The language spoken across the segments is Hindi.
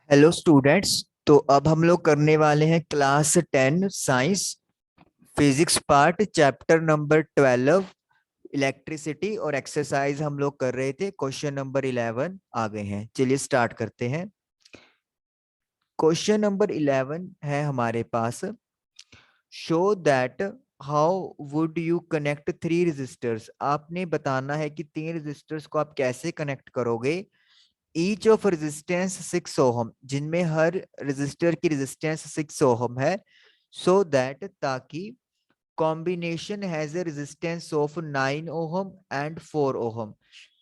Hello students. तो अब हम लोग करने वाले हैं class 10 science physics part chapter number 12 electricity. और एक्सरसाइज हम लोग कर रहे थे, क्वेश्चन नंबर 11 आ गए हैं। चलिए स्टार्ट करते हैं। क्वेश्चन नंबर 11 है हमारे पास। Show that how would you connect three resistors. आपने बताना है कि तीन रेजिस्टर्स को आप कैसे कनेक्ट करोगे। ईच ऑफ रेजिस्टेंस 6 ओहम, जिनमें हर रेजिस्टर की रेजिस्टेंस 6 ओहम है। सो दैट, ताकि combination has a resistance of 9 ohm and 4 ohm,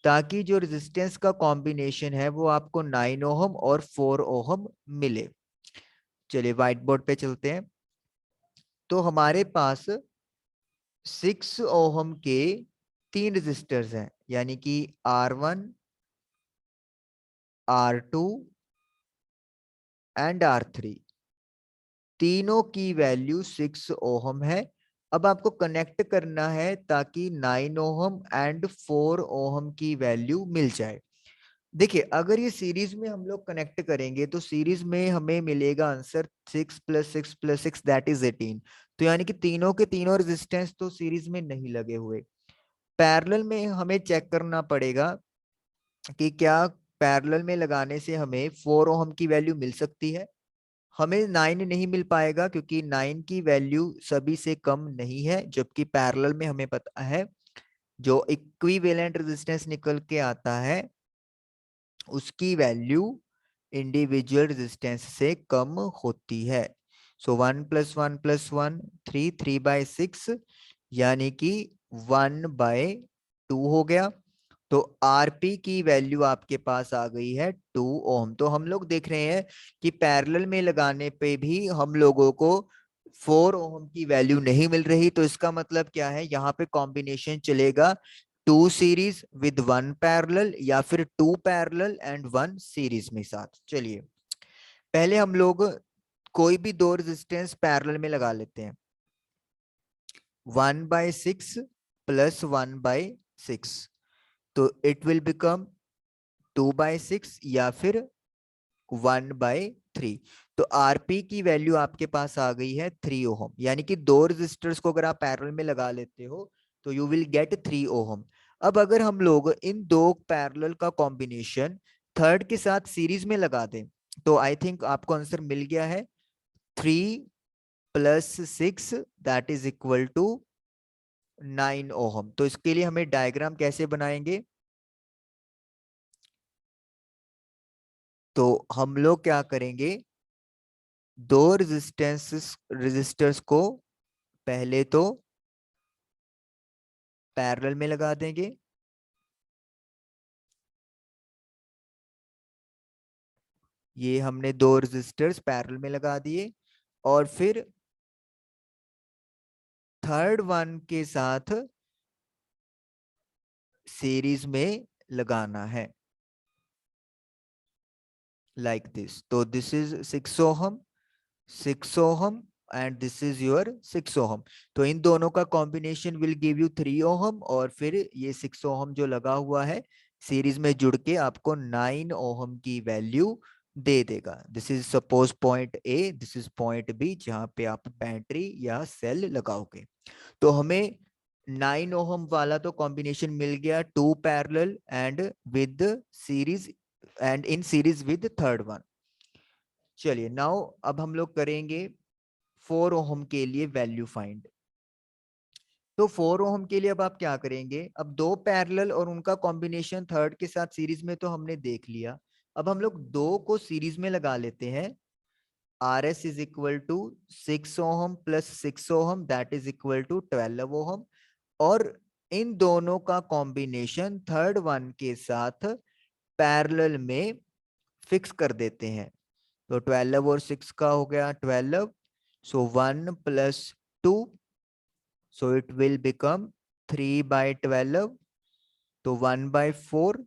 ताकि जो रेजिस्टेंस का कॉम्बिनेशन है वो आपको 9 ओहम और 4 ओहम मिले। चलिए व्हाइट बोर्ड पे चलते हैं। तो हमारे पास 6 ओहम के तीन रेजिस्टर्स हैं, यानी कि R1, R2 एंड R3। तीनों की वैल्यू 6 ओहम है। अब आपको कनेक्ट करना है ताकि 9 ओहम एंड 4 ओहम की वैल्यू मिल जाए। देखिए, अगर ये सीरीज में हम लोग कनेक्ट करेंगे तो सीरीज में हमें मिलेगा आंसर 6 + 6 + 6 दैट इज 18। तो यानी कि तीनों के तीनों रेजिस्टेंस तो सीरीज में नहीं लगे हुए। पैरेलल में हमें चेक करना पड़ेगा कि क्या पैरेलल में लगाने से हमें 4 ओहम की वैल्यू मिल सकती है। हमें 9 नहीं मिल पाएगा क्योंकि 9 की वैल्यू सभी से कम नहीं है, जबकि पैरेलल में हमें पता है जो इक्विवेलेंट रेजिस्टेंस निकल के आता है उसकी वैल्यू इंडिविजुअल रेजिस्टेंस से कम होती है। सो 1 + 1 + 1 3, 3/6, यानी कि 1/2 हो गया। तो आरपी की वैल्यू आपके पास आ गई है 2 ओम। तो हम लोग देख रहे हैं कि पैरेलल में लगाने पे भी हम लोगों को 4 ओम की वैल्यू नहीं मिल रही। तो इसका मतलब क्या है, यहाँ पे कॉम्बिनेशन चलेगा 2 सीरीज विद 1 पैरेलल या फिर 2 पैरेलल एंड 1 सीरीज में साथ। चलिए पहले हम लोग कोई भी दो रेजिस्टेंस पैरेलल में लगा लेते हैं। 1/6 + 1/6, तो इट विल बिकम 2/6 या फिर 1/3। तो आरपी की वैल्यू आपके पास आ गई है 3 ओहम, यानी कि दो रेजिस्टर्स को अगर आप पैरेलल में लगा लेते हो तो यू विल गेट 3 ओहम। अब अगर हम लोग इन दो पैरेलल का कॉम्बिनेशन थर्ड के साथ सीरीज में लगा दें तो आई थिंक आपको आंसर मिल गया है। 3 + 6 that is equal to 9 ohm. तो इसके लिए हमें डायग्राम कैसे बनाएंगे, तो हम लोग क्या करेंगे, दो रेजिस्टर्स को पहले तो पैरेलल में लगा देंगे। ये हमने दो रेजिस्टर्स पैरेलल में लगा दिए और फिर थर्ड वन के साथ सीरीज में लगाना है, लाइक दिस। तो this is 6 ohm, 6 ohm and this is your 6 ohm. तो इन दोनों का combination will give you 3 ohm और फिर ये 6 ओहम जो लगा हुआ है सीरीज में जुड़ के आपको 9 ओहम की वैल्यू दे देगा। This is suppose point A, this is point B, जहां पे आप बैटरी या सेल लगाओगे। तो हमें 9 ओहम वाला तो कॉम्बिनेशन मिल गया, 2 parallel and with series and in series with third one. चलिए नाउ अब हम लोग करेंगे 4 ओहम के लिए वैल्यू फाइंड। तो 4 ओहम के लिए अब आप क्या करेंगे, अब दो पैरेलल और उनका कॉम्बिनेशन थर्ड के साथ सीरीज में तो हमने देख लिया। अब हम लोग दो को सीरीज में लगा लेते हैं। RS is equal to 6 ohm + 6 ohm that is equal to 12 ohm. और इन दोनों का कॉम्बिनेशन थर्ड वन के साथ पैरेलल में फिक्स कर देते हैं। तो 12 और 6 का हो गया 12, सो 1 + 2, सो इट विल बिकम 3/12, तो 1/4।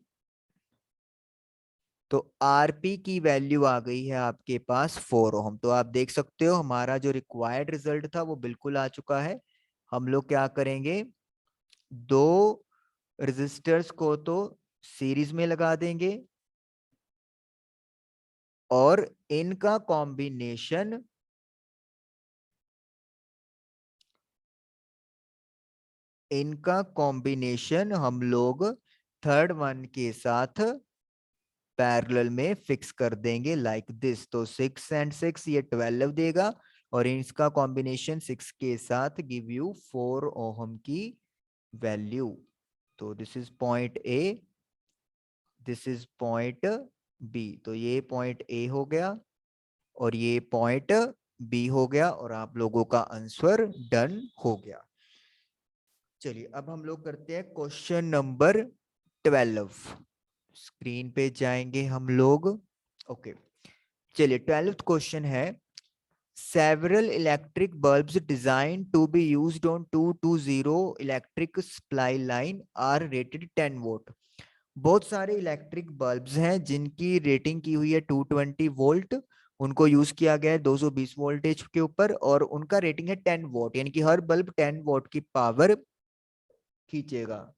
तो आरपी की वैल्यू आ गई है आपके पास 4 ओहम। तो आप देख सकते हो हमारा जो रिक्वायर्ड रिजल्ट था वो बिल्कुल आ चुका है। हम लोग क्या करेंगे, दो रेजिस्टर्स को तो सीरीज में लगा देंगे और इनका कॉम्बिनेशन हम लोग थर्ड वन के साथ पैरेलल में फिक्स कर देंगे लाइक दिस। तो 6 and 6 ये 12 देगा और इसका कॉम्बिनेशन 6 के साथ गिव यू 4 ओहम की वैल्यू। तो this is point A, this is point B. तो ये पॉइंट ए हो गया और ये पॉइंट बी हो गया और आप लोगों का आंसर डन हो गया। चलिए अब हम लोग करते हैं क्वेश्चन नंबर 12। स्क्रीन पे जाएंगे हम लोग। ओके चलिए 12th क्वेश्चन है several electric bulbs designed to be used on 220 electric supply line are rated 10 volt. बहुत सारे इलेक्ट्रिक बल्ब्स हैं जिनकी रेटिंग की हुई है 220 वोल्ट, उनको यूज किया गया है 220 वोल्टेज के ऊपर और उनका रेटिंग है 10 वोल्ट, यानी कि हर बल्ब 10 वोल्ट की पावर खींचेगा।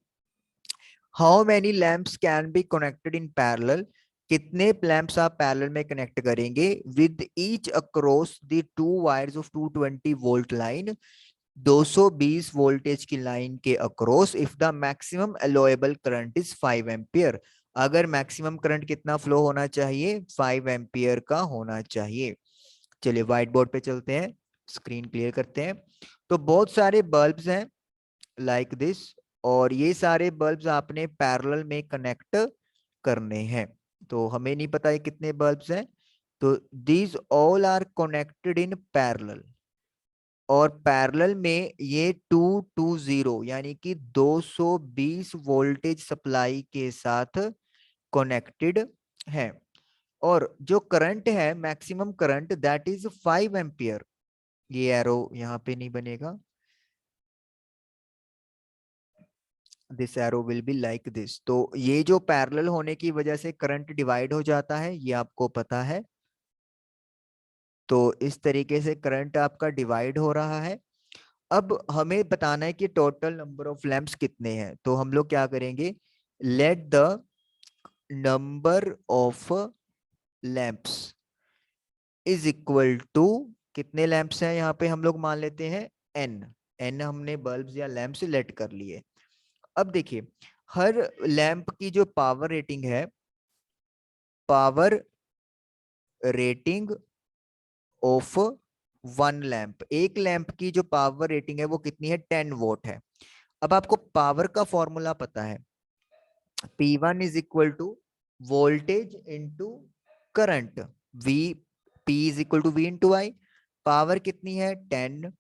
How many lamps can be connected in parallel, कितने लैंप्स आप पैरेलल में कनेक्ट करेंगे with each across the two wires of 220 volt line, 220 voltage की लाइन के across, if the maximum allowable current is 5 ampere. अगर मैक्सिमम करंट कितना फ्लो होना चाहिए, 5 एम्पियर का होना चाहिए। चलिए व्हाइट बोर्ड पे चलते हैं, स्क्रीन क्लियर करते हैं। तो बहुत सारे बल्ब्स हैं लाइक दिस और ये सारे बल्ब्स आपने पैरेलल में कनेक्ट करने हैं। तो हमें नहीं पता है कितने बल्ब्स हैं, तो these all are connected in parallel और पैरेलल में ये 220 यानी कि 220 वोल्टेज सप्लाई के साथ कनेक्टेड है और जो करंट है maximum current that is 5 ampere. ये एरो यहाँ पे नहीं बनेगा, this arrow will be like this. तो ये जो पैरेलल होने की वजह से करंट डिवाइड हो जाता है, ये आपको पता है। तो इस तरीके से करंट आपका डिवाइड हो रहा है। अब हमें बताना है कि टोटल नंबर ऑफ लैंप्स कितने हैं, तो हम लोग क्या करेंगे, let the number of lamps is equal to, कितने लैंप्स हैं यहाँ पे हम लोग मान लेते हैं एन, एन हमने बल्ब्स या लैंप्स लेट कर लिए। अब देखिए हर लैंप की जो पावर रेटिंग है, power rating of one lamp, एक लैंप की जो पावर रेटिंग है वो कितनी है, 10 वोल्ट है। अब आपको पावर का फॉर्मूला पता है, P1 is equal to voltage into current, V P is equal to V into I. Power कितनी है 10,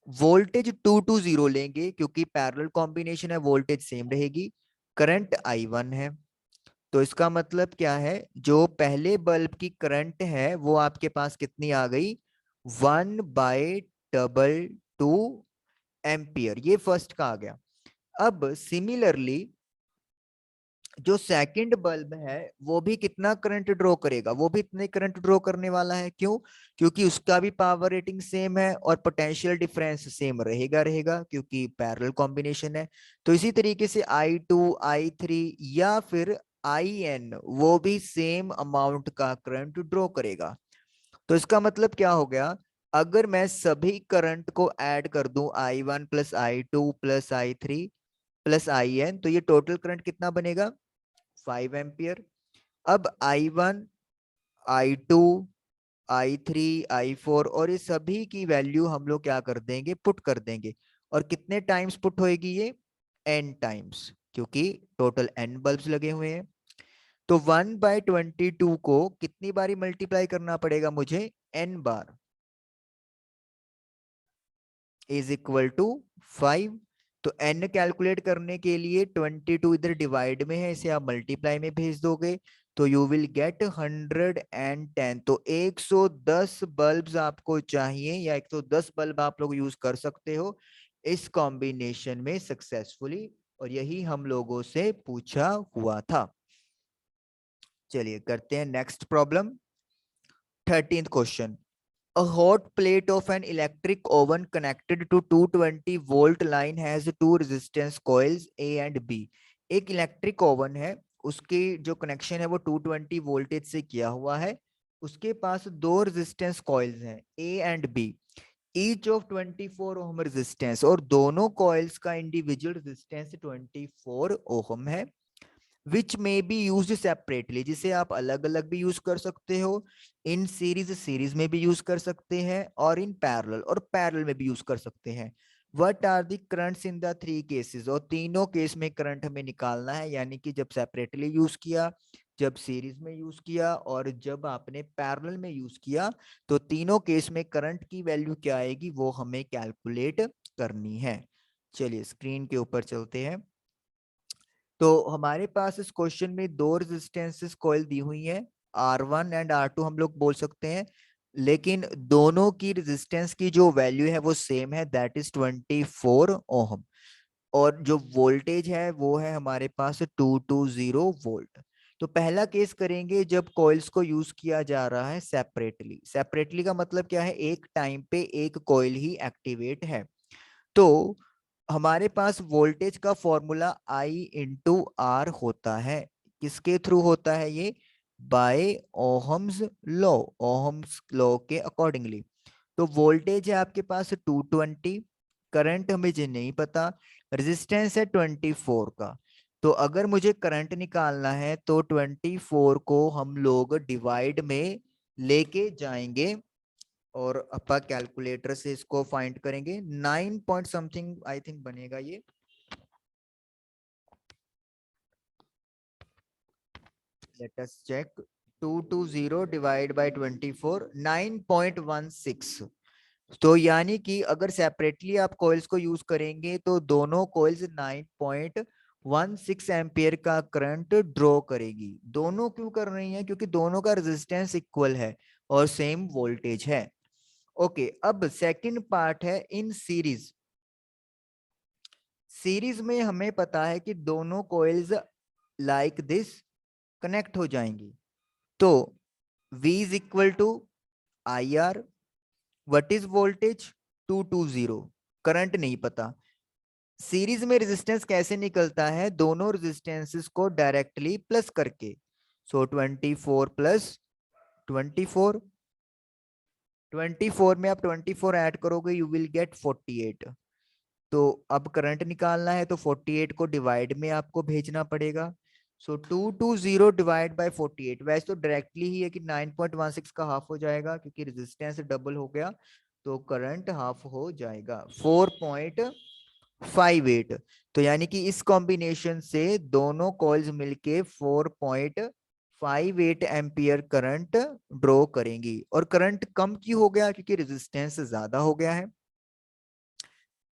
वोल्टेज 220 लेंगे क्योंकि पैरेलल कॉम्बिनेशन है, वोल्टेज सेम रहेगी, करंट I1 है। तो इसका मतलब क्या है, जो पहले बल्ब की करंट है वो आपके पास कितनी आ गई, 1/2 एम्पियर, ये फर्स्ट का आ गया। अब सिमिलरली जो सेकंड बल्ब है वो भी कितना करंट ड्रॉ करेगा, वो भी इतने करंट ड्रॉ करने वाला है। क्यों, क्योंकि उसका भी पावर रेटिंग सेम है और पोटेंशियल डिफरेंस सेम रहेगा क्योंकि पैरेलल कॉम्बिनेशन है। तो इसी तरीके से I2 I3 या फिर IN वो भी सेम अमाउंट का करंट ड्रॉ करेगा। तो इसका मतलब क्या हो गया, अगर मैं सभी करंट को ऐड कर दूं I1 plus I2 plus I3 plus IN, तो ये टोटल करंट कितना बनेगा, 5 एम्पियर। अब I1 I2 I3 I4 और ये सभी की वैल्यू हम लोग क्या कर देंगे, पुट कर देंगे। और कितने टाइम्स पुट होएगी ये, n टाइम्स, क्योंकि टोटल n बल्ब्स लगे हुए हैं। तो 1/22 को कितनी बारी मल्टीप्लाई करना पड़ेगा मुझे, n बार, इज इक्वल टू 5। तो n कैलकुलेट करने के लिए 22 इधर डिवाइड में है, इसे आप मल्टीप्लाई में भेज दोगे तो यू विल गेट 110। तो 110 बल्ब्स आपको चाहिए या 110 बल्ब आप लोग यूज कर सकते हो इस कॉम्बिनेशन में सक्सेसफुली, और यही हम लोगों से पूछा हुआ था। चलिए करते हैं next problem, 13th question. A hot plate of an electric oven connected to 220 volt line has two resistance coils A and B। एक इलेक्ट्रिक ओवन है, उसकी जो कनेक्शन है वो 220 वोल्टेज से किया हुआ है उसके पास दो रेजिस्टेंस कॉइल्स हैं A and B, each of 24 ohm resistance, और दोनों कॉइल्स का इंडिविजुअल रेजिस्टेंस 24 ओम है, विच में बी यूज सेपरेटली, जिसे आप अलग अलग भी यूज कर सकते हो, इन सीरीज सीरीज में भी यूज कर सकते हैं, और इन पैरेलल और पैरेलल में भी यूज कर सकते हैं। What are the currents in the three cases, और तीनों केस में करंट हमें निकालना है, यानी कि जब सेपरेटली यूज किया, जब सीरीज में यूज किया, और जब आपने पैरेलल में यूज किया, तो तीनों केस में करंट की वैल्यू क्या आएगी वो हमें कैलकुलेट करनी है। चलिए स्क्रीन के ऊपर चलते हैं। तो हमारे पास इस क्वेश्चन में दो रेजिस्टेंसेस कॉइल दी हुई है, R1 एंड R2 हम लोग बोल सकते हैं, लेकिन दोनों की रेजिस्टेंस की जो वैल्यू है वो सेम है, दैट इज 24 ओम, और जो वोल्टेज है वो है हमारे पास 220 वोल्ट। तो पहला केस करेंगे जब कॉइल्स को यूज किया जा रहा है सेपरेटली। सेपरेटली का मतलब क्या है, एक टाइम पे एक कॉइल ही एक्टिवेट है। तो हमारे पास वोल्टेज का फॉर्मूला I इंटू आर होता है, किसके थ्रू होता है ये, by ohm's law, ohm's law के अकॉर्डिंगली। तो वोल्टेज है आपके पास 220, करंट मुझे नहीं पता, रेजिस्टेंस है 24 का। तो अगर मुझे करंट निकालना है तो 24 को हम लोग डिवाइड में लेके जाएंगे, और अपा कैलकुलेटर से इसको फाइंड करेंगे, 9 पॉइंट समथिंग आई थिंक बनेगा ये। Let us check, 220 divide by 24, 9.16। तो यानी कि अगर सेपरेटली आप कॉइल्स को यूज करेंगे तो दोनों कॉइल्स 9.16 एम्पियर का करंट ड्रॉ करेगी। दोनों क्यों कर रही हैं, क्योंकि दोनों का रेजिस्टेंस इक्वल है और सेम वोल्टेज है। ओके, अब सेकंड पार्ट है इन सीरीज। सीरीज में हमें पता है कि दोनों कॉइल्स लाइक दिस कनेक्ट हो जाएंगी। तो V is equal to I R, what is voltage 220, current नहीं पता। सीरीज में रेजिस्टेंस कैसे निकलता है, दोनों रेजिस्टेंसेस को डायरेक्टली प्लस करके। सो 24 प्लस 24, 24 में आप 24 ऐड करोगे यू विल गेट 48। तो अब करंट निकालना है तो 48 को डिवाइड में आपको भेजना पड़ेगा। सो 220 डिवाइड बाय 48, वैसे तो डायरेक्टली ही है कि 9.16 का हाफ हो जाएगा, क्योंकि रेजिस्टेंस डबल हो गया तो करंट हाफ हो जाएगा 4.58। तो यानी कि इस कॉम्बिनेशन से दोनों कॉइल्स मिलके 4.58 एम्पियर करंट ड्रॉ करेंगी। और करंट कम क्यों हो गया, क्योंकि रेजिस्टेंस ज्यादा हो गया है।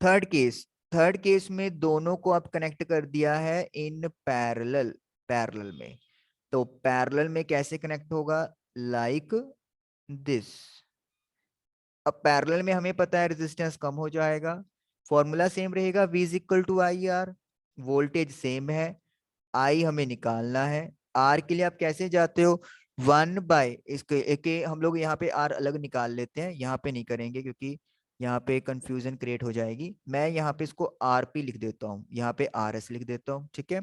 थर्ड केस, थर्ड केस में दोनों को आप कनेक्ट कर दिया है इन पैरेलल, पैरेलल में। तो पैरेलल में कैसे कनेक्ट होगा, लाइक दिस। अब पैरेलल में हमें पता है रेजिस्टेंस कम हो जाएगा, फॉर्मूला सेम रहेगा, V is equal to I R, voltage same है, I हमें निकालना है। R के लिए आप कैसे जाते हो, 1 बाय इसके एक हम लोग यहाँ पे R अलग निकाल लेते हैं, यहाँ पे नहीं करेंगे क्योंकि यहाँ पे कंफ्यूजन क्रिएट हो जाएगी। मैं यहाँ पे इसको RP लिख देता हूँ, यहाँ पे RS लिख देता हूँ, ठीक है।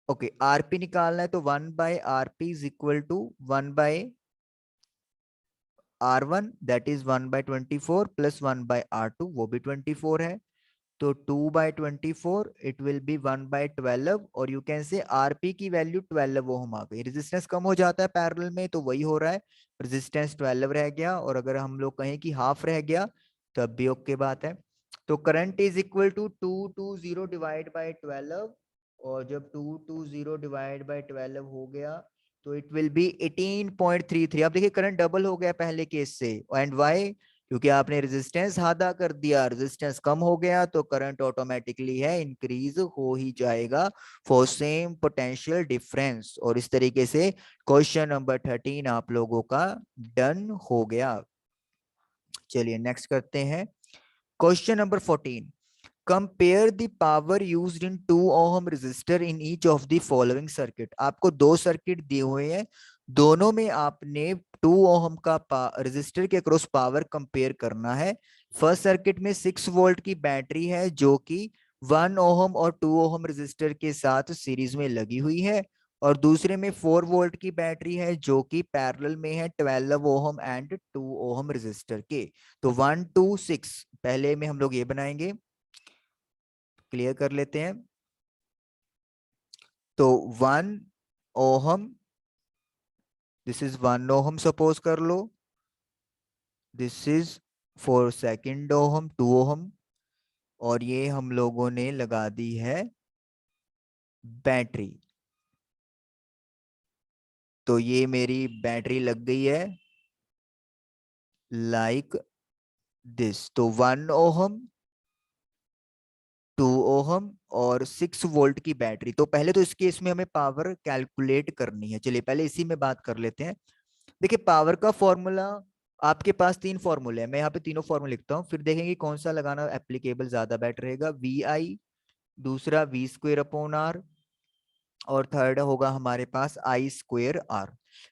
ओके, RP निकालना है तो 1/RP is equal to 1/R1, that is 1/24 plus 1/R2, वो भी 24 है। तो 2/24 इट विल बी 1/12, और यू कैन से आरपी की वैल्यू 12 ओम आ गई। रेजिस्टेंस कम हो जाता है पैरेलल में तो वही हो रहा है, रेजिस्टेंस 12 रह गया, और अगर हम लोग कहें कि हाफ रह गया तब भी ओके बात है। तो current is equal to 220 divide by 12, और जब 220 डिवाइड बाय 12 हो गया तो इट विल बी 18.33। अब देखिए करंट डबल हो गया पहले केस से, एंड वाई, क्योंकि आपने रेजिस्टेंस आधा कर दिया, रेजिस्टेंस कम हो गया तो करंट ऑटोमेटिकली है इंक्रीज हो ही जाएगा फॉर सेम पोटेंशियल डिफरेंस। और इस तरीके से क्वेश्चन नंबर 13 आप लोगों का डन हो गया। चलिए नेक्स्ट करते हैं question number 14। Compare the power used in 2 ohm resistor in each of the following circuit. आपको दो सर्किट दिए हुए हैं, दोनों में आपने 2 ओम का रेजिस्टर के अक्रॉस पावर कंपेयर करना है। फर्स्ट सर्किट में 6 वोल्ट की बैटरी है जो कि 1 ओम और 2 ओम रेजिस्टर के साथ सीरीज में लगी हुई है, और दूसरे में 4 वोल्ट की बैटरी है जो कि पैरेलल में है 12 ओहम एंड 2 ओहम रेजिस्टर के। तो 1 2 6 पहले में हम लोग ये बनाएंगे, क्लियर कर लेते हैं। तो 1 ohm, this is 1 ohm suppose कर लो, this is for second ohm 2 ohm, और ये हम लोगों ने लगा दी है बैटरी। तो ये मेरी बैटरी लग गई है लाइक दिस। तो 1 ओहम 2 ओहम और 6 वोल्ट की बैटरी। तो पहले तो इस केस में हमें पावर कैलकुलेट करनी है, चलिए पहले इसी में बात कर लेते हैं। देखिए पावर का फॉर्मूला, आपके पास 3 फॉर्मूले हैं, मैं यहाँ पे तीनों फॉर्मूले लिखता हूँ, फिर देखेंगे कौन सा लगाना एप्लीकेबल ज्यादा बेटर रहेगा। वी आई, दूसरा वी स्क्वेयर अपॉन आर, और थर्ड होगा हमारे पास आई स्क्वेयर आर।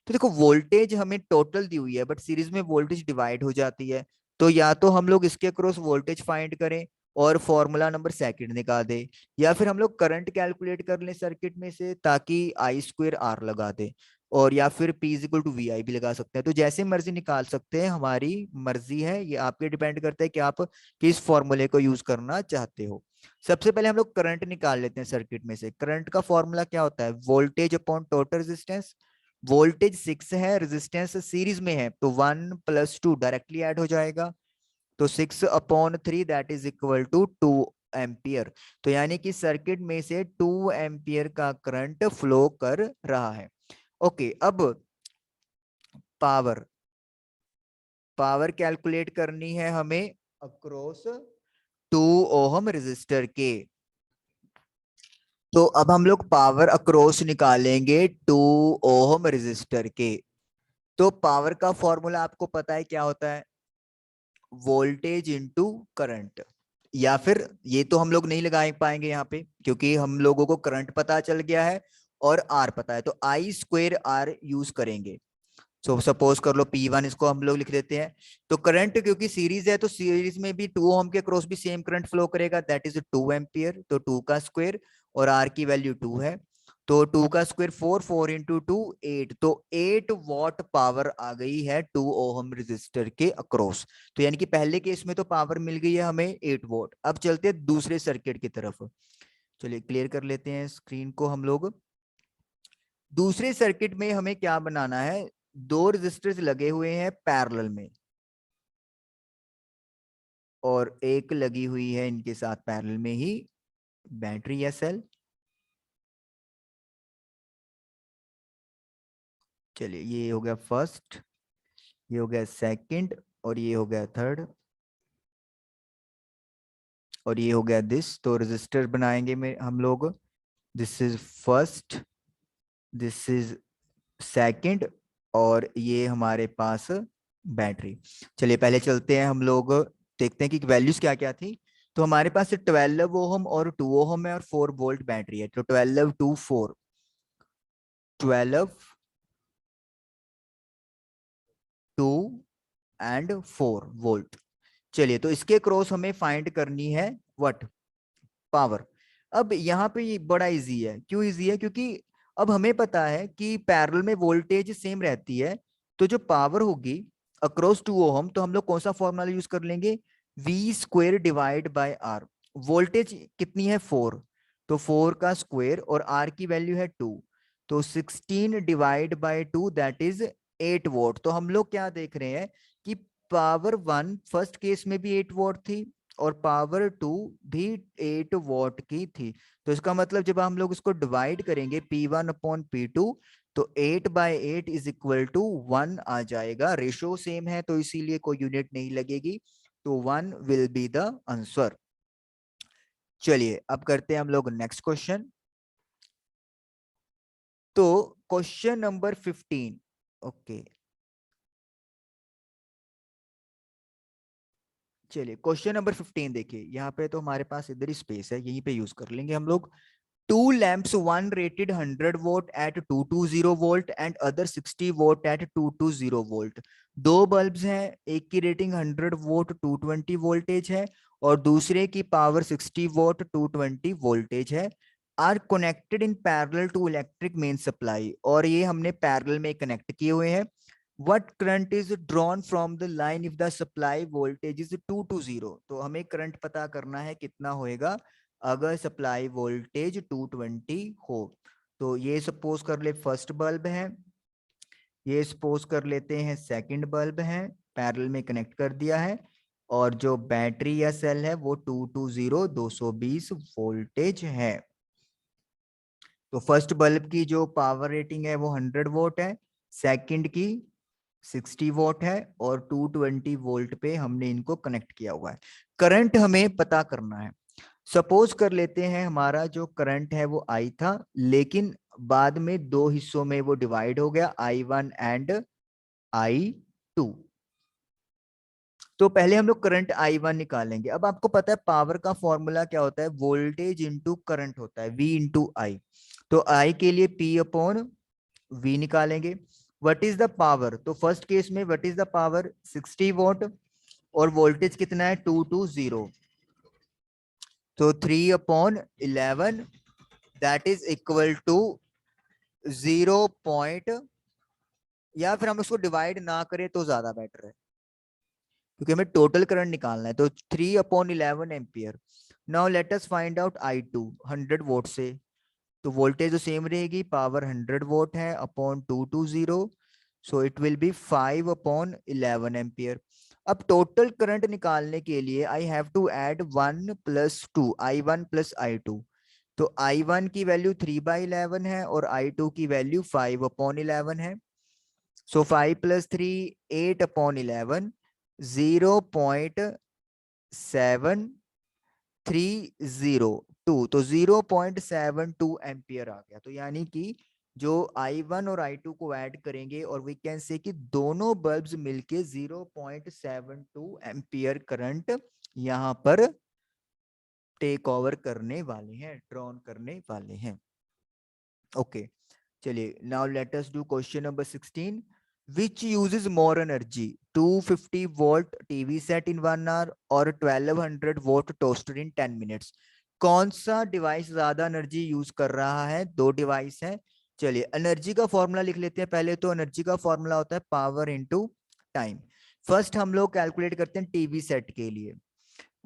तो देखो वोल्टेज हमें टोटल दी हुई है, बट सीरीज में वोल्टेज डिवाइड हो जाती है। तो या तो हम लोग इसके अक्रॉस वोल्टेज फाइंड करें और फॉर्मूला नंबर सेकंड निकाल दे, या फिर हम लोग करंट कैलकुलेट कर लें सर्किट में से ताकि आई स्क्वेयर आर लगा दे, और या फिर P is equal to V I भी लगा सकते हैं। तो जैसे मर्जी निकाल सकते हैं, हमारी मर्जी है, ये आपके डिपेंड करता है कि आप किस फॉर्मूले को यूज करना चाहते हो। सबसे पहले हम लोग करंट निकाल लेते हैं सर्किट में से। करंट का फॉर्मूला क्या होता है, voltage upon total resistance. Voltage 6 है, रेजिस्टेंस सीरीज में है, तो 1 + 2 डायरेक्टली ऐड हो जाएगा, तो 6/3 that is equal to 2 ampere. तो यानी कि सर्किट में से 2 एम्पियर का करंट फ्लो कर रहा है। ओके, अब पावर, पावर कैलकुलेट करनी है हमें अक्रॉस 2 ओहम रेजिस्टर के। तो अब हम लोग पावर अक्रॉस निकालेंगे 2 ओहम रेजिस्टर के। तो पावर का फॉर्मूला आपको पता है क्या होता है, वोल्टेज इनटू करंट। या फिर ये तो हम लोग नहीं लगा पाएंगे यहाँ पे क्योंकि हम लोगों को करंट पता चल गया है और आर पता है, तो आई स्क्वेयर आर यूज करेंगे। सो सपोज कर लो P1, इसको हम लोग लिख देते हैं। तो करंट क्योंकि सीरीज है, तो सीरीज में भी 2 ओम के क्रॉस भी सेम करंट फ्लो करेगा, दैट इज 2 एम्पियर। तो 2 का स्क्वायर, और आर की वैल्यू 2 है, तो 2 का स्क्वायर 4, 4 इंटू 2 8, तो 8 वॉट पावर आ गई है 2 ओहम रेजिस्टर के अक्रॉस। तो यानी कि पहले केस में तो पावर मिल गई है हमें 8 वॉट। अब चलते हैं दूसरे सर्किट की तरफ, चलिए क्लियर कर लेते हैं स्क्रीन को हम लोग। दूसरे सर्किट में हमें क्या बनाना है, 2 रेजिस्टर्स लगे हुए हैं पैरेलल में, और एक लगी हुई है इनके साथ पैरेलल में ही बैटरी या सेल। चलिए ये हो गया फर्स्ट, ये हो गया सेकंड, और ये हो गया थर्ड, और ये हो गया दिस। तो रेजिस्टर बनाएंगे में हम लोग, this is first, this is second, और ये हमारे पास बैटरी। चलिए पहले चलते हैं हम लोग, देखते हैं कि वैल्यूज क्या क्या थी। तो हमारे पास 12 ओहम और 2 ओहम है और 4 वोल्ट बैटरी है। तो 12 टू 4, 12 2 एंड 4 वोल्ट। चलिए तो इसके क्रॉस हमें फाइंड करनी है व्हाट, पावर। अब यहाँ पे ये बड़ा इजी है, क्यों इजी है, क्योंकि अब हमें पता है कि पैरेलल में वोल्टेज सेम रहती है, तो जो पावर होगी अक्रॉस 2 ओहम, तो हम लोग कौन सा फॉर्मूला यूज कर लेंगे, V square divide by R. Voltage कितनी है 4, तो 4 का स्क्वायर, और आर की वैल्यू है 2, तो 16 divide by 2 that is 8 volt. तो हम लोग क्या देख रहे हैं कि पावर 1 फर्स्ट केस में भी 8 वोल्ट थी, और पावर 2 भी 8 वॉट की थी। तो इसका मतलब जब हम लोग इसको डिवाइड करेंगे P1/P2, तो 8/8 इज इक्वल टू 1 आ जाएगा। रेशो सेम है तो इसीलिए कोई यूनिट नहीं लगेगी, तो 1 विल बी द आंसर। चलिए अब करते हैं हम लोग नेक्स्ट क्वेश्चन। तो क्वेश्चन नंबर 15, ओके चलिए क्वेश्चन नंबर 15 देखिए, यहाँ पे तो हमारे पास इधर ही स्पेस है, यहीं पे यूज कर लेंगे हम लोग। Two lamps, one rated 100 watt at 220 volt and other 60 watt at 220 volt। दो बल्ब्स हैं, एक की रेटिंग 100 वोट 220 वोल्टेज है, और दूसरे की पावर 60 वोट 220 वोल्टेज है। Are connected in parallel to electric main supply, और ये हमने पैरेलल में कनेक्ट किए हुए हैं। What current is drawn from the line if the supply voltage is 2 to 0? तो हमें करंट पता करना है कितना होएगा अगर सप्लाई वोल्टेज 220 हो। तो ये सपोज कर ले फर्स्ट बल्ब है, ये सपोज कर लेते हैं सेकंड बल्ब है, पैरेलल में कनेक्ट कर दिया है, और जो बैटरी या सेल है वो 220 220 वोल्टेज है। तो फर्स्ट बल्ब की जो पावर रेटिंग है वो 100 वोल्ट है, सेकंड की 60 वोल्ट है, और 220 वोल्ट पे हमने इनको कनेक्ट किया हुआ है। करंट हमें पता करना है। सपोज कर लेते हैं हमारा जो करंट है वो आई था, लेकिन बाद में दो हिस्सों में वो डिवाइड हो गया, I1 एंड I2। तो पहले हम लोग करंट I1 निकालेंगे। अब आपको पता है पावर का फॉर्मूला क्या होता है, वोल्टेज इंटू करंट होता है, V इंटू आई। तो I के लिए P अपॉन V निकालेंगे। व्हाट इज द पावर, तो फर्स्ट केस में what is the power 60 volt, और वोल्टेज कितना है 220, तो 3/11 that is equal to 0 point, या फिर हम उसको डिवाइड ना करें तो ज्यादा बेटर है क्योंकि हमें टोटल करंट निकालना है। तो 3/11 ampere. Now let us find out I2 100 volt से, तो वोल्टेज तो सेम रहेगी, पावर 100 वोल्ट है upon 220, so it will be 5/11 ampere. अब टोटल करंट निकालने के लिए I have to add 1 + 2, I1 + I2। तो I1 की वैल्यू 3/11 है और I2 की वैल्यू 5/11 है। सो 5 + 3 8/11, 0.730, तो 0.72 एम्पियर आ गया। तो यानी कि जो I1 और I2 को ऐड करेंगे और वी कैन से कि दोनों बल्ब्स मिलके 0.72 एम्पियर करंट यहाँ पर टेक ओवर करने वाले हैं, ड्रॉन करने वाले हैं। ओके, चलिए now let us do question number 16। Which uses more energy, 250 volt TV set in 1 hour और 1200 watt toaster in 10 minutes? कौन सा डिवाइस ज्यादा एनर्जी यूज कर रहा है? दो डिवाइस है। चलिए एनर्जी का फॉर्मूला लिख लेते हैं पहले। तो एनर्जी का फॉर्मूला होता है पावर इनटू टाइम। फर्स्ट हम लोग कैलकुलेट करते हैं टीवी सेट के लिए।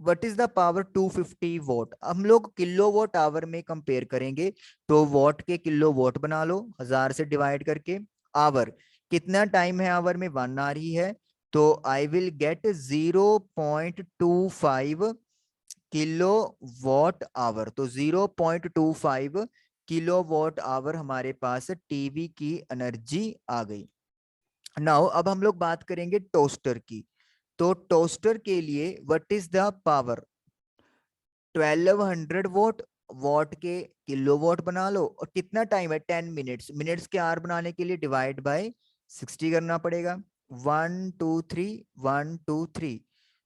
What is the power 250 vote, हम लोग किलो वोट आवर में कंपेयर करेंगे, तो वोट के किलो वोट बना लो 1000 से डिवाइड करके। आवर कितना टाइम है आवर में, 1 आवर ही है, तो I will get 0.25 kilo watt hour. तो 0.25 किलो वॉट आवर हमारे पास टीवी की एनर्जी आ गई। नाउ अब हम लोग बात करेंगे टोस्टर की। तो टोस्टर के लिए what is the power, 1200 vote, what के किलो वॉट बना लो, और कितना टाइम है 10 मिनट्स, मिनट्स के आर बनाने के लिए डिवाइड बाय 60 करना पड़ेगा। 1 2 3 1 2 3,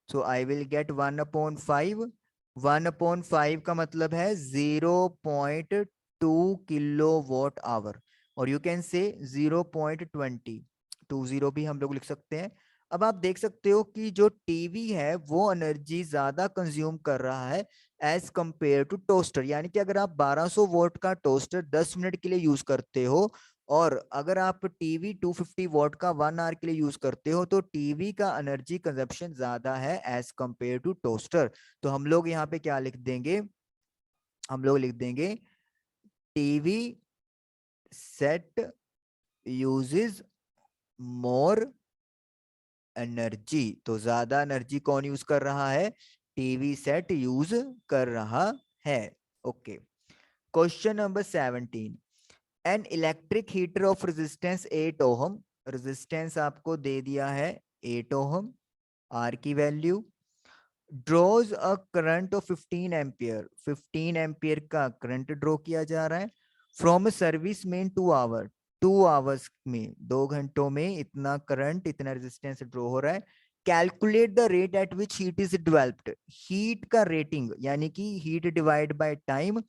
सो आई विल गेट 1/5। 1/5 का मतलब है 0.2 किलो वॉट आवर, और यू कैन से 0.20 भी हम लोग लिख सकते हैं। अब आप देख सकते हो कि जो टीवी है वो एनर्जी ज्यादा कंज्यूम कर रहा है एज कंपेयर टू टोस्टर। यानी कि अगर आप 1200 वोट का टोस्टर 10 मिनट के लिए यूज करते हो, और अगर आप टीवी 250 वोट का 1 आवर के लिए यूज करते हो, तो टीवी का एनर्जी कंजप्शन ज्यादा है एज कंपेयर टू टोस्टर। तो हम लोग यहाँ पे क्या लिख देंगे, हम लोग लिख देंगे TV set uses more energy. तो ज्यादा एनर्जी कौन यूज कर रहा है, टीवी सेट यूज कर रहा है। Okay, question number 17। An electric heater of resistance 8 ohm, resistance आपको दे दिया है 8 ओहम, आर की value, draws a current of 15 ampere, 15 ampere का करंट ड्रॉ किया जा रहा है from service main 2 hour, 2 hours में 2 घंटों में इतना करंट इतना रेजिस्टेंस ड्रॉ हो रहा है। Calculate the rate at which heat is developed, heat का रेटिंग यानी कि heat divide by time.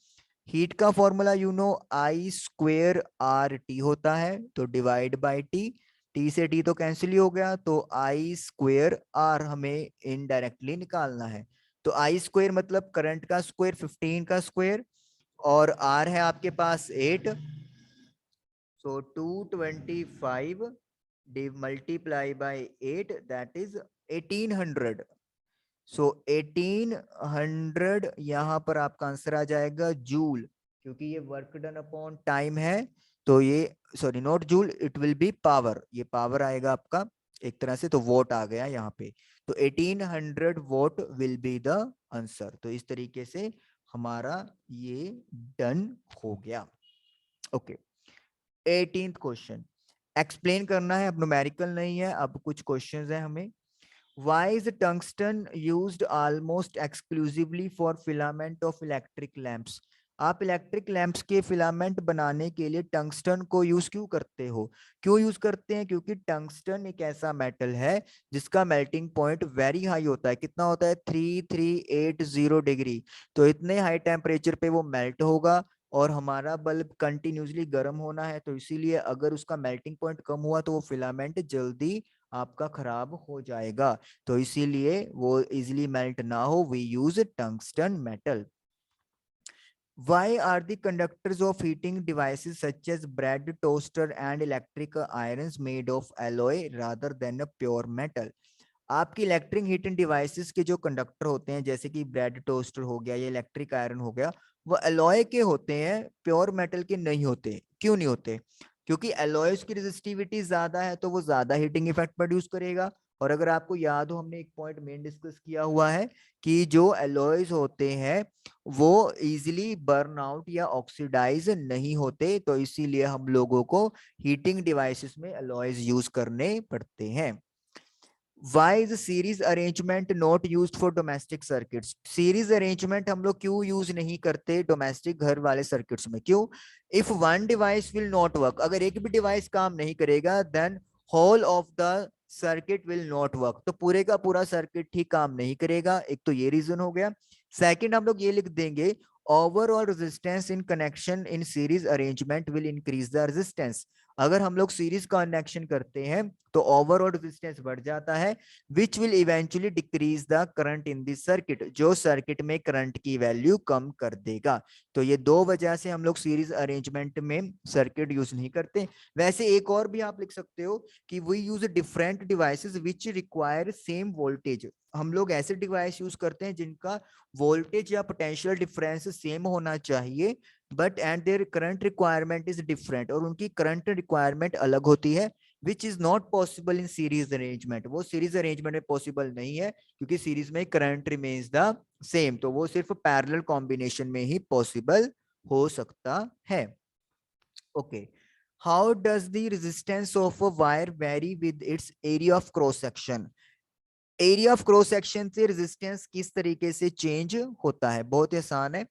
Heat का formula you know I² RT होता है, तो डिवाइड बाय टी, टी से टी तो कैंसिल ही हो गया, तो I² R हमें इनडायरेक्टली निकालना है। तो I² मतलब करंट का स्क्वायर 15 का स्क्वायर और R है आपके पास 8, सो 225 मल्टीप्लाई बाय 8 दैट इज 1800। सो 1800 यहाँ पर आपका आंसर आ जाएगा जूल, क्योंकि ये वर्क डन अपॉन टाइम है, तो ये sorry not joule, it will be power, ये पावर आएगा आपका एक तरह से, तो वोट आ गया यहाँ पे, तो 1800 vote will be the answer. तो इस तरीके से हमारा ये डन हो गया। ओके, 18th क्वेश्चन एक्सप्लेन करना है, अब न्यूमेरिकल नहीं है, अब कुछ क्वेश्चंस है हमें। Why is tungsten used almost exclusively for filament of electric lamps? आप इलेक्ट्रिक लैंप्स के फिलामेंट बनाने के लिए टंगस्टन को यूज क्यों करते हो? क्यों यूज करते हैं? क्योंकि टंगस्टन एक ऐसा मेटल है जिसका मेल्टिंग पॉइंट वेरी हाई होता है। कितना होता है? 3380 डिग्री। तो इतने हाई टेम्परेचर पे वो मेल्ट होगा और हमारा बल्ब कंटिन्यूसली गर्म होना है, तो इसीलिए अगर उसका मेल्टिंग पॉइंट कम हुआ तो वो फिलामेंट जल्दी आपका खराब हो जाएगा, तो इसीलिए वो इजीली मेल्ट ना हो, we use tungsten metal. Why are the conductors of heating devices such as bread toaster and electric irons made of alloy rather than a pure metal? आपकी इलेक्ट्रिक हीटिंग डिवाइसेस के जो कंडक्टर होते हैं, जैसे कि ब्रेड टोस्टर हो गया या इलेक्ट्रिक आयरन हो गया, वो एलॉय के होते हैं, प्योर मेटल के नहीं होते। क्यों नहीं होते? क्योंकि एलॉयज की रेजिस्टिविटी ज्यादा है, तो वो ज्यादा हीटिंग इफेक्ट प्रोड्यूस करेगा। और अगर आपको याद हो, हमने एक पॉइंट मेन डिस्कस किया हुआ है कि जो एलॉयज होते हैं वो इजीली बर्न आउट या ऑक्सीडाइज नहीं होते, तो इसीलिए हम लोगों को हीटिंग डिवाइसेस में एलॉयज यूज करने पड़ते हैं। Why is series arrangement not used for domestic circuits? Series arrangement हम लोग क्यों यूज नहीं करते डोमेस्टिक घर वाले सर्किट्स में? क्यों? If one device will not work, अगर एक भी डिवाइस काम नहीं करेगा, then whole of the circuit will not work, तो पूरे का पूरा सर्किट ही काम नहीं करेगा। एक तो ये रीजन हो गया। सेकंड हम लोग ये लिख देंगे, overall resistance in connection in series arrangement will increase the resistance. अगर हम लोग सीरीज कनेक्शन करते हैं तो ओवरऑल रेजिस्टेंस बढ़ जाता है, which will eventually decrease the current in this circuit, जो सर्किट में करंट की वैल्यू कम कर देगा। तो ये दो वजह से हम लोग सीरीज अरेंजमेंट में सर्किट यूज नहीं करते। वैसे एक और भी आप लिख सकते हो कि we use different devices which require same voltage. हम लोग ऐसे डिवाइस यूज करते हैं जिनका वोल्टेज या पोटेंशियल डिफरेंस सेम होना चाहिए, but and their current requirement is different, और उनकी करंट रिक्वायरमेंट अलग होती है, which is not possible in series arrangement. वो सीरीज अरेंजमेंट में पॉसिबल नहीं है, क्योंकि सीरीज में करंट रिमेन्स द सेम, तो वो सिर्फ पैरेलल कॉम्बिनेशन में ही पॉसिबल हो सकता है। Okay, how does the resistance of a wire very with its area of cross section? Area of cross section से रेजिस्टेंस किस तरीके से चेंज होता है? बहुत ही आसान है।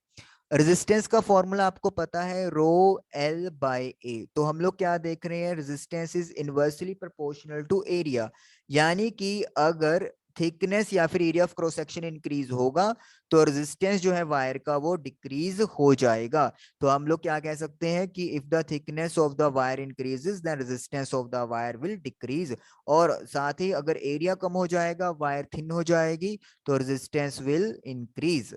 रेजिस्टेंस का फॉर्मूला आपको पता है, रो एल बाय ए। तो हम लोग क्या देख रहे हैं? Resistance is inversely proportional to area, यानी कि अगर थिकनेस या फिर area of cross section increase होगा तो रेजिस्टेंस जो है वायर का वो डिक्रीज हो जाएगा। तो हम लोग क्या कह सकते हैं कि if the thickness of the wire increases then resistance of the wire will decrease, और साथ ही अगर एरिया कम हो जाएगा, वायर थिन हो जाएगी, तो resistance will increase.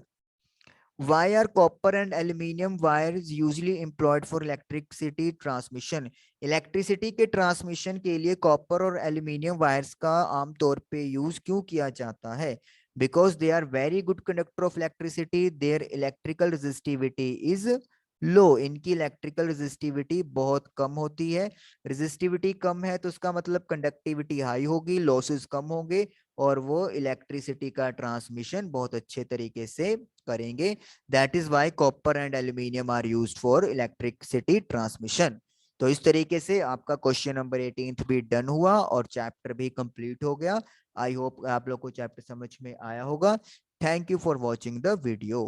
Why are copper and aluminium wires usually employed for electricity transmission? Electricity के ट्रांसमिशन के लिए कॉपर और एल्यूमिनियम वायर्स का आमतौर पे यूज क्यों किया जाता है? Because they are very good conductor of electricity, their electrical resistivity is low. इनकी इलेक्ट्रिकल रेजिस्टिविटी बहुत कम होती है। रेजिस्टिविटी कम है तो उसका मतलब कंडक्टिविटी हाई होगी, लॉसेस कम होंगे, और वो इलेक्ट्रिसिटी का ट्रांसमिशन बहुत अच्छे तरीके से करेंगे। That is why copper and aluminium are used for electricity transmission. तो इस तरीके से आपका क्वेश्चन नंबर 18 भी डन हुआ और चैप्टर भी कंप्लीट हो गया। आई होप आप लोग को चैप्टर समझ में आया होगा। Thank you for watching the video.